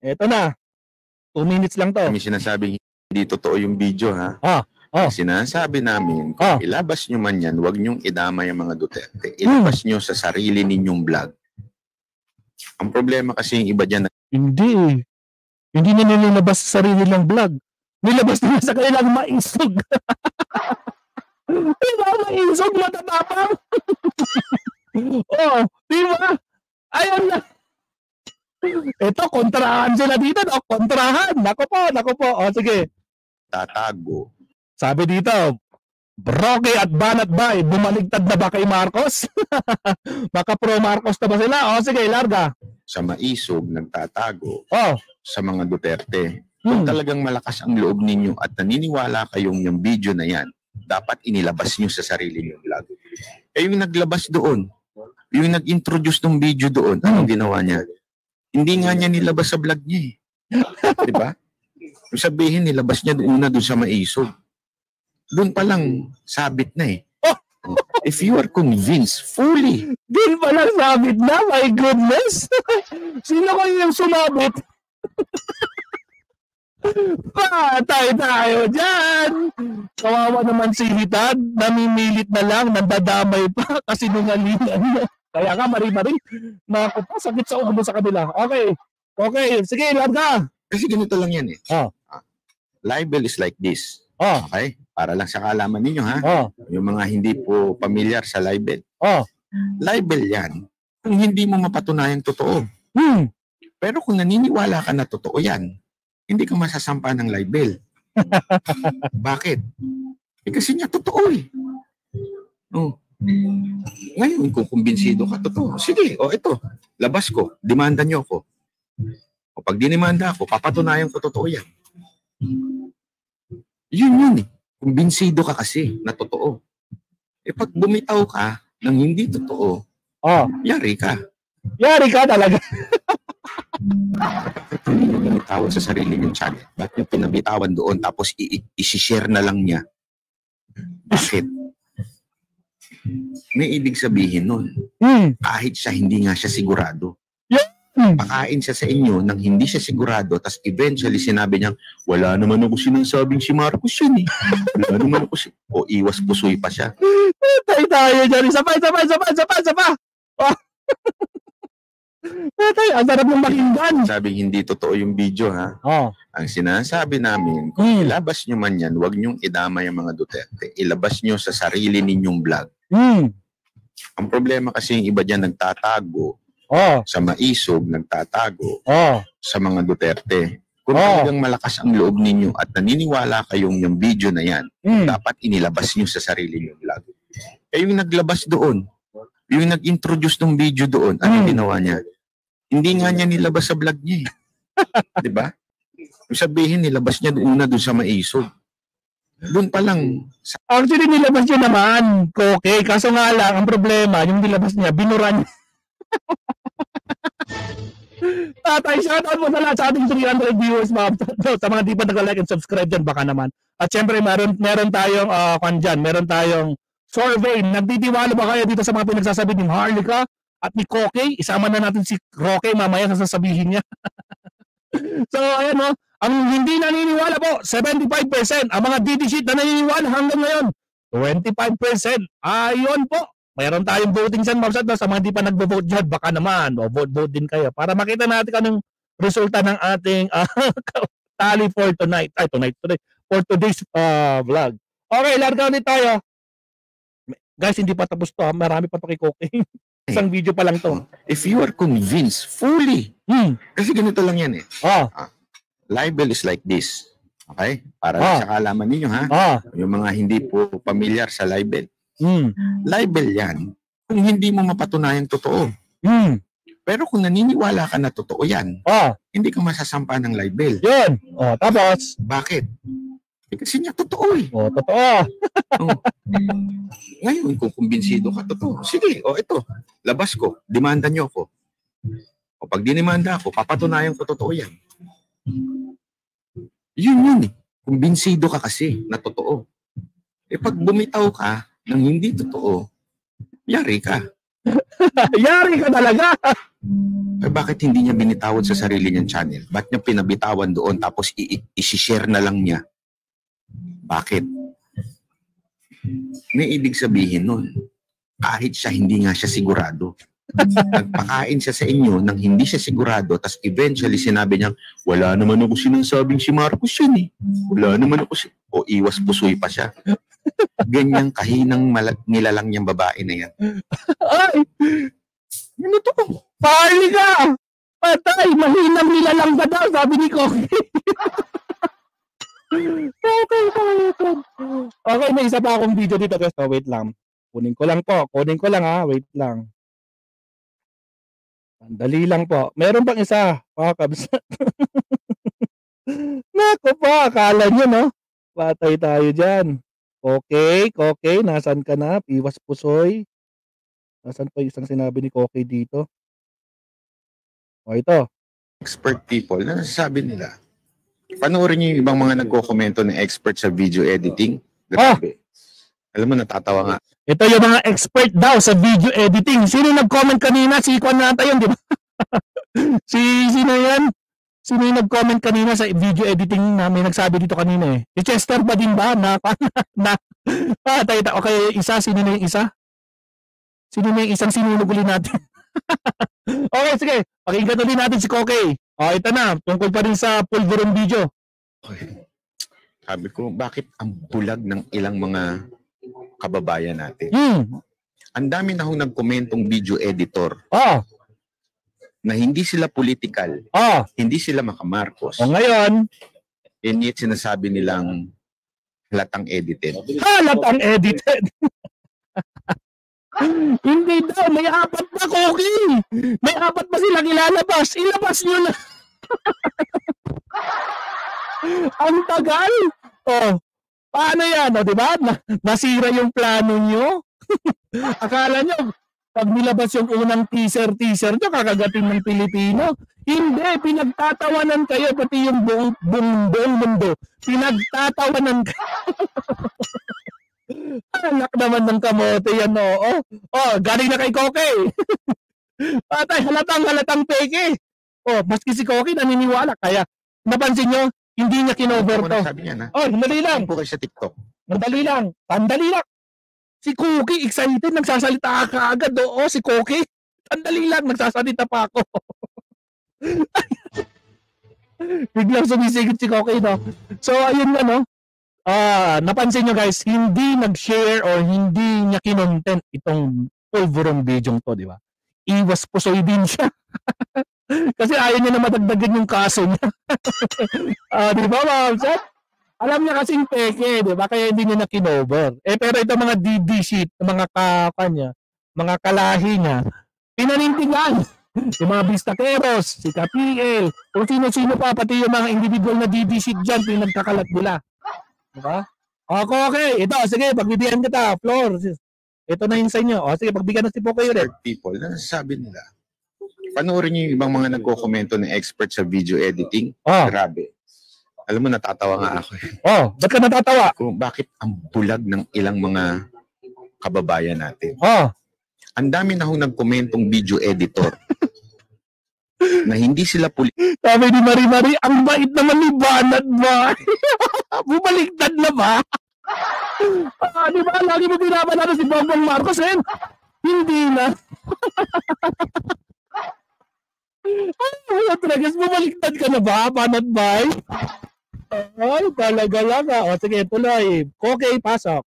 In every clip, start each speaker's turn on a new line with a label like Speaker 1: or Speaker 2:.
Speaker 1: Ito na. 2 minutes lang to.
Speaker 2: Kami sinasabing hindi totoo yung video, ha? Sinasabi namin, kung ilabas nyo man yan, huwag nyong idama yung mga Duterte. Ilabas nyo sa sarili ninyong vlog. Ang problema kasi yung iba dyan.
Speaker 1: Hindi. Hindi na nilabas sa sarili ng vlog. Nilabas nila sa kanilang maisog. Diba? Maisog, matatapang. Diba? Ayun na. Ito, kontrahan sila dito. Kontrahan. Nako po. Sige.
Speaker 2: Tatago.
Speaker 1: Sabi dito, Roque at Banat Bay, bumaligtad na ba kay Marcos? Baka pro Marcos na ba sila? Sige, larga.
Speaker 2: Sa maisog, nagtatago. Sa mga Duterte. Kung talagang malakas ang loob ninyo at naniniwala kayong yung video na yan, dapat inilabas nyo sa sarili nyo vlog. Yung naglabas doon, yung nag-introduce ng video doon, anong ginawa niya? Hindi nga niya nilabas sa vlog niya eh. Diba? Yung sabihin, nilabas niya doon sa maisog. Doon pa lang sabit na eh. If you are convinced, fully.
Speaker 1: Doon pa lang sabit na? My goodness! Sino kayo yung sumabit? Patay tayo dyan! Kawawa naman si Hitad, namimilit na lang, nandadamay pa kasi nungalingan. Kaya ka, mari-mari, nakupa, sakit sa ulo sa kabila. Okay, sige, larga.
Speaker 2: Kasi ganito lang yan eh. Libel is like this. Okay? Para lang sa kaalaman ninyo ha. Yung mga hindi po pamilyar sa libel. Libel yan, kung hindi mo mapatunayan totoo. Pero kung naniniwala ka na totoo yan, hindi ka masasampa ng libel. Bakit? Kasi niya totoo eh. Ngayon, kung kumbinsido ka, totoo. Sige, ito, labas ko, demanda nyo ako. Pag dinimanda ako, papatunayan ko totoo yan. Yun eh. Kumbinsido ka kasi na totoo. Pag bumitaw ka ng hindi totoo, yari ka.
Speaker 1: Yari ka talaga.
Speaker 2: Pinabitawag sa sarili yung channel. Bakit yung pinabitawan doon tapos i-share na lang niya? Bakit? May ibig sabihin nun. Kahit siya hindi nga siya sigurado. Pakain siya sa inyo nang hindi siya sigurado, tapos eventually sinabi niya, wala naman ako sinasabing si Marcos yun eh. Wala naman ako iwas pusoy pa siya.
Speaker 1: Tayo dyan. Isa pa. Ang sarap ng makinggan.
Speaker 2: Sabing hindi totoo yung video ha. Ang sinasabi namin, kung ilabas nyo man yan, huwag nyong idama yung mga Duterte. Ilabas nyo sa sarili ninyong vlog. Ang problema kasi yung iba dyan nagtatago. Sa maisog, nagtatago. Sa mga Duterte. Kung talagang malakas ang loob ninyo at naniniwala kayong yung video na yan, dapat inilabas nyo sa sarili ninyong vlog. Yung naglabas doon, yung nag-introduce ng video doon, ano ginawa niya? Hindi nga niya nilabas sa vlog niya eh. Diba? Yung sabihin, nilabas niya doon sa maisog. Doon pa lang.
Speaker 1: Actually, nilabas niya naman. Okay, kaso nga lang, ang problema, yung nilabas niya, binuran. Tatay, shoutout mo na lahat sa ating 300 viewers, sa mga di pa nag-like and subscribe dyan, baka naman. At syempre, meron tayong, meron tayong survey. Nagtitiwala ba kayo dito sa mga pinagsasabi ni Harlika at ni Koke? Isama na natin si Roque, mamaya sasabihin niya. So, ayan o. Ang hindi naniniwala po, 75%. Ang mga DD sheet na naniniwala hanggang ngayon, 25%. Ayun po. Mayroon tayong voting dyan, sa mga di pa nagbo-vote dyan, baka naman, vote din kayo. Para makita natin anong resulta ng ating tally for tonight. For today's vlog. Okay, larga ulit tayo. Guys, hindi pa tapos to. Marami pa to kay Koke. Isang video pa lang to.
Speaker 2: If you are convinced, fully. Kasi ganito lang yan eh. Libel is like this. Okay? Para sa kaalaman ninyo ha. Yung mga hindi po pamilyar sa libel. Libel yan kung hindi mo mapatunayan totoo. Pero kung naniniwala ka na totoo yan, hindi ka masasampa ng libel.
Speaker 1: Yun. Tapos?
Speaker 2: Bakit? Kasi niya totoo eh.
Speaker 1: Totoo.
Speaker 2: Ngayon, kung kumbinsido ka, totoo. Sige, ito. Labas ko. Demanda nyo ako. Pag dinimanda ako, papatunayan ko totoo yan. Yun eh. Kumbinsido ka kasi na totoo. Pag bumitaw ka ng hindi totoo, yari ka.
Speaker 1: Yari ka talaga.
Speaker 2: Eh, bakit hindi niya binitawan sa sarili niyang channel? Ba't niya pinabitawan doon tapos i-share na lang niya? Bakit? May ibig sabihin nun, kahit siya hindi nga siya sigurado. Nagpakain siya sa inyo nang hindi siya sigurado, tapos eventually sinabi niya, wala naman ako sinasabing si Marcos yan eh. Wala naman ako o iwas pusoy pa siya. Ganyang kahinang nilalang niyang babae na yan.
Speaker 1: Ay! Ano to? Parli ka! Patay! Mahinang nilalang ka daw, sabi ni Koki. Okay, may isa pa akong video dito. Guys, wait lang. Kunin ko lang po. Kunin ko lang ha. Wait lang. Dali lang po. Meron pang isa. Pakabs. Nako pa. Akala nyo, no? Patay tayo dyan. Okay. Nasaan ka na? Iwas pusoy. Nasaan pa isang sinabi ni Koki dito? O, ito.
Speaker 2: Expert people na nasasabi nila. Panoorin niyo yung ibang mga nagko-komento na expert sa video editing. Grabe. Alam mo, natatawa nga.
Speaker 1: Ito yung mga expert daw sa video editing. Sino nag-comment kanina? Si Kwan nata yun, di ba? Sino yan? Sino yung nag-comment kanina sa video editing na may nagsabi dito kanina eh? Si Chester ba din ba? Okay, isa. Sino na yung isa? Sino na yung isang sinunugulin natin? Okay, sige. Pakinggan ulit natin si Koki. Ito na. Tungkol pa rin sa Pulveron video.
Speaker 2: Okay. Sabi ko, bakit ang bulag ng ilang mga kababayan natin? Ang dami na hong nagkomentong video editor. Na hindi sila political. Hindi sila makamarcos.
Speaker 1: O ngayon,
Speaker 2: and yet sinasabi nilang halatang edited.
Speaker 1: Halatang edited! Hindi daw, may 4 na Koki. May 4 pa silang ilalabas. Ilabas nyo na. Ang tagal. Paano yan? Diba? Nasira yung plano nyo. Akala nyo, pag nilabas yung unang teaser nyo, kakagatin ng Pilipino. Hindi, pinagtatawanan kayo, pati yung buong mundo. Pinagtatawanan kayo. Anak naman ng kamote yan, oo. Galing na kay Koki. Patay, halatang peke. Maski si Koki naniniwala. Kaya, napansin nyo, hindi niya kinover to. Madali lang.
Speaker 2: Po kayo sa TikTok.
Speaker 1: Madali lang. Si Koki, excited, nagsasalita ka agad. Si Koki, sandali lang, nagsasalita pa ako. Biglang sumisigit si Koki, no? So, ayun nga, no? Napansin nyo guys, hindi nag-share or hindi niya kinontent itong Pulveron video to, di ba? Iwas pusoy din siya. Kasi ayaw niya na madagdagan yung kaso niya. Di ba, ma'am? Alam niya kasing peke, di ba? Kaya hindi niya na kinover. Pero ito mga DD sheet, mga mga kalahi niya, pinanintigan. Yung mga bistakeros, si KPL, o sino-sino pa, pati yung mga individual na DD sheet dyan, pinagkakalat nila. Diba? Okay. Ito, sige, pagbibigyan kita, Flor. Ito na yung sa inyo. Sige, pagbigyan na si Pokoy ulit.
Speaker 2: People na nasasabi nila. Panoorin niyo yung ibang mga nagko-komento na expert sa video editing. Grabe. Alam mo, natatawa nga ako.
Speaker 1: Ba't ka natatawa?
Speaker 2: Bakit ang bulag ng ilang mga kababayan natin? Ang dami na hong nagkomentong video editor. Na hindi sila
Speaker 1: Sabi ni Marie, ang bait naman ni Banat ba? Bumaliktad na ba? Di ba? Lagi mo binabanat si Bongbong Marcos, eh? Hindi na. Bumaliktad ka na ba, Banat ba? Ay, talaga lang. Sige, tuloy. Okay, pasok.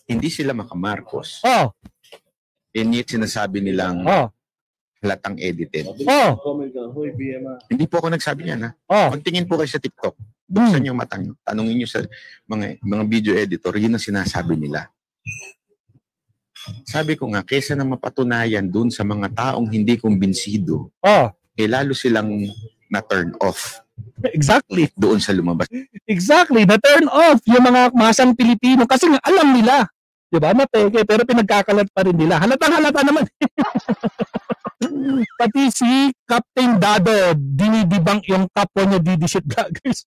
Speaker 2: Hindi sila makamarcos. And yet sinasabi nilang halatang edited. Hindi po ako nagsabi niyan, ha? Magtingin po kayo sa TikTok. Buksan yung matang. Tanungin niyo sa mga video editor, yun ang sinasabi nila. Sabi ko nga, kesa na mapatunayan dun sa mga taong hindi kumbinsido, lalo silang na-turn off.
Speaker 1: Exactly.
Speaker 2: Doon sa lumabas.
Speaker 1: Exactly. Na-turn off yung mga masang Pilipino kasi nga alam nila. Diba? Mateke, pero pinagkakalat pa rin nila. Halatang-halata naman. Pati si Captain Dado, dinidibang yung kapwa niya DD-shit vloggers.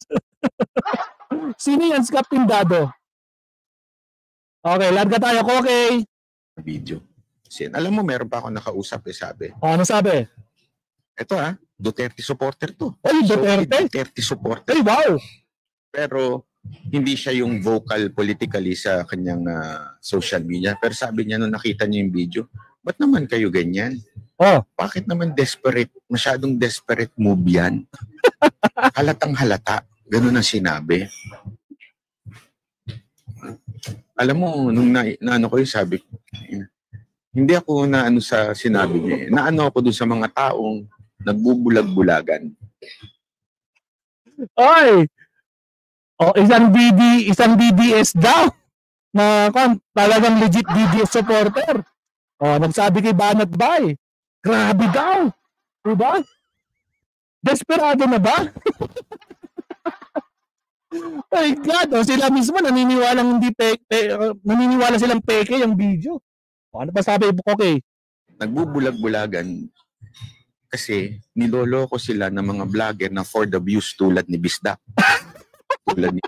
Speaker 1: Sino yan si Captain Dado? Okay, larga tayo. Okay.
Speaker 2: Video. Alam mo, meron pa ako nakausap sabi.
Speaker 1: Ano sabi?
Speaker 2: Ito Duterte supporter to.
Speaker 1: Ay, Duterte?
Speaker 2: Duterte supporter.
Speaker 1: Ay, wow!
Speaker 2: Pero hindi siya yung vocal politically sa kanyang social media. Pero sabi niya nung nakita niya yung video, ba't naman kayo ganyan? Bakit naman desperate? Masyadong desperate move yan. Halatang halata. Ganun ang sinabi. Alam mo, nung naano ko yung sabi, hindi ako naano sa sinabi niya. Naano ako doon sa mga taong nagbubulag-bulagan.
Speaker 1: Ay! Isang DDS daw na talagang legit DDS supporter. Nagsabi kay Banat Bay. Grabe daw. Diba? Desperado na ba? My God, sila mismo naniniwala silang peke yung video. Ano pa sabi ko kay?
Speaker 2: Nagbubulag-bulagan kasi niloloko sila ng mga vlogger na for the views tulad ni Bisdak. Tulad ni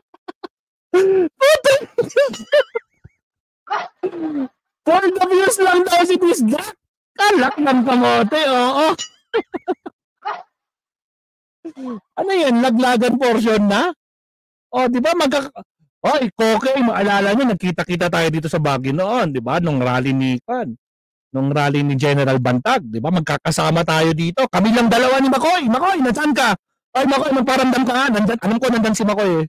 Speaker 1: for the views lang daw si Bisdak. Kalak ng kamote, oo. Ano yan? Laglagan portion na? Di ba Koke, maalala nyo, nagkita-kita tayo dito sa Baguio noon, di ba? Nung rally ni General Bantag, di ba? Magkakasama tayo dito. Kami lang dalawa ni Makoy. Makoy, nasaan ka? Ay, Makoy, magparamdam ka nga. Alam ko nandan si Makoy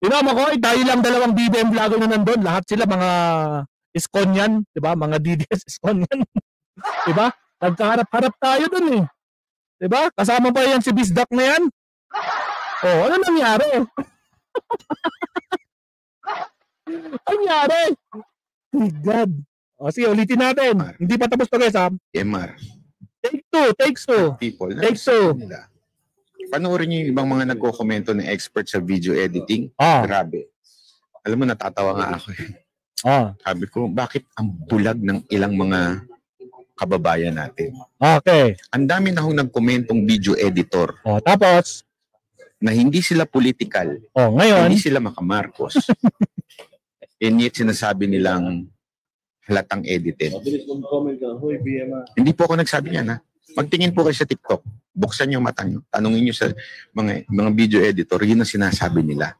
Speaker 1: Di ba, Makoy? Tayo lang dalawang BBM vlogger na nandun. Lahat sila mga Iskonian, di ba? Mga DDS Iskonian. Di ba? Nagkaharap-harap tayo dun Di ba? Kasama pa yan si Bisdak na yan. Ano nangyari? Nangyari? My God. Sige, ulitin natin. Hindi pa tapos to guys
Speaker 2: MR.
Speaker 1: Take two.
Speaker 2: People.
Speaker 1: Take two.
Speaker 2: Panoorin niyo yung ibang mga nagko-komento na expert sa video editing. Grabe. Alam mo, natatawa nga ako Sabi ko, bakit ang bulag ng ilang mga kababayan natin?
Speaker 1: Okay.
Speaker 2: Ang dami na nagkomentong video editor.
Speaker 1: Tapos?
Speaker 2: Na hindi sila political.
Speaker 1: Ngayon?
Speaker 2: Hindi sila makamarkos. And yet sinasabi nilang halatang edited. Hindi po ako nagsabi niyan Magtingin po kayo sa TikTok. Buksan niyo mata niyo. Tanungin niyo sa mga video editor, yun ang sinasabi nila.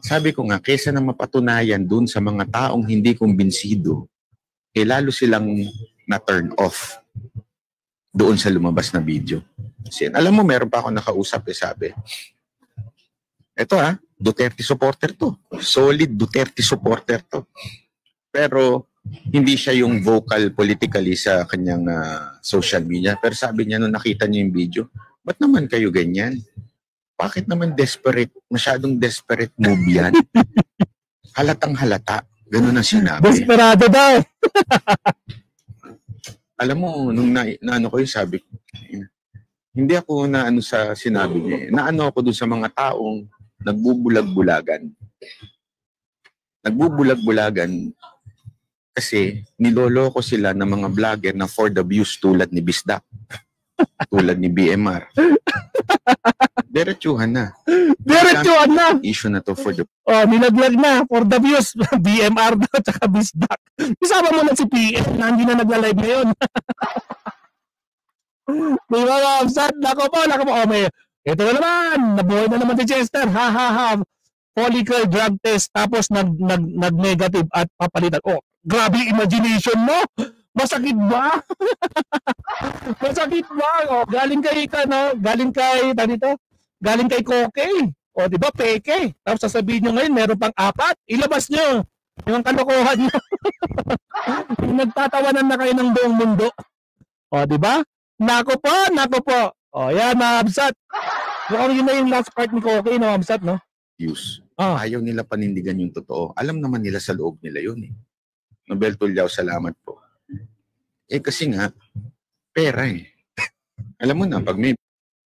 Speaker 2: Sabi ko nga, kesa na mapatunayan dun sa mga taong hindi kumbinsido, lalo silang na-turn off doon sa lumabas na video. Kasi, alam mo, meron pa ako nakausap sabi. Ito Duterte supporter to. Solid Duterte supporter to. Pero hindi siya yung vocal politically sa kanyang social media. Pero sabi niya nung nakita niya yung video, ba't naman kayo ganyan? Bakit naman desperate? Masyadong desperate move yan. Halatang halata. Ganun ang sinabi.
Speaker 1: Desperado daw.
Speaker 2: Alam mo, nung naano ko yung sabi, hindi ako naano sa sinabi niya. Naano ako doon sa mga taong nagbubulag-bulagan. Nagbubulag-bulagan kasi niloloko sila ng mga vlogger na for the views tulad ni Bisdak. Tulad ni BMR. Diretsuhan na.
Speaker 1: Diretsuhan na.
Speaker 2: Issue na to for the...
Speaker 1: nilaglag na for the views. BMR daw tsaka Bisdak. Isama mo na si PM na hindi na nagla-live ngayon. Di ba, Mabsat? Nako po. Ito na naman. Nabuhay na naman si Chester. Follicle drug test. Tapos nag-negative at papalitan. Grabe imagination mo. Masakit ba? Masakit ba? Galing kay Koke. Di ba, peke. Tapos sasabihin nyo ngayon, meron pang 4. Ilabas nyo. Yung kalokohan nyo. Nagtatawanan na kayo ng buong mundo. Di ba? Nako po. Yan, Mabsat. Mukhang yun na yung last part ni Koke, Mabsat, no?
Speaker 2: Use. Ayaw nila panindigan yung totoo. Alam naman nila sa loob nila yun Nobel Tulyao, salamat po. Kasi nga, pera Alam mo na, pag may...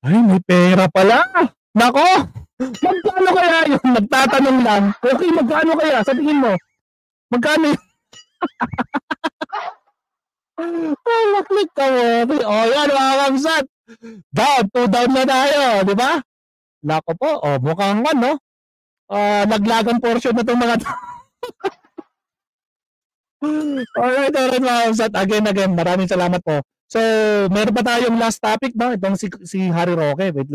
Speaker 1: Ay, may pera pala. Nako! Magkano kaya yun? Nagtatanong lang. Okay, magkano kaya? Sa tingin mo? Magkano yun? Maklik ka mo. Yan, mga Mabsat. Down na tayo, di ba? Nako po, mukhang naglagang portion na itong mga Alright, mga Kamsat. Again, maraming salamat po. So, meron pa tayong last topic, no? Itong si Harry Roque. Wait lang.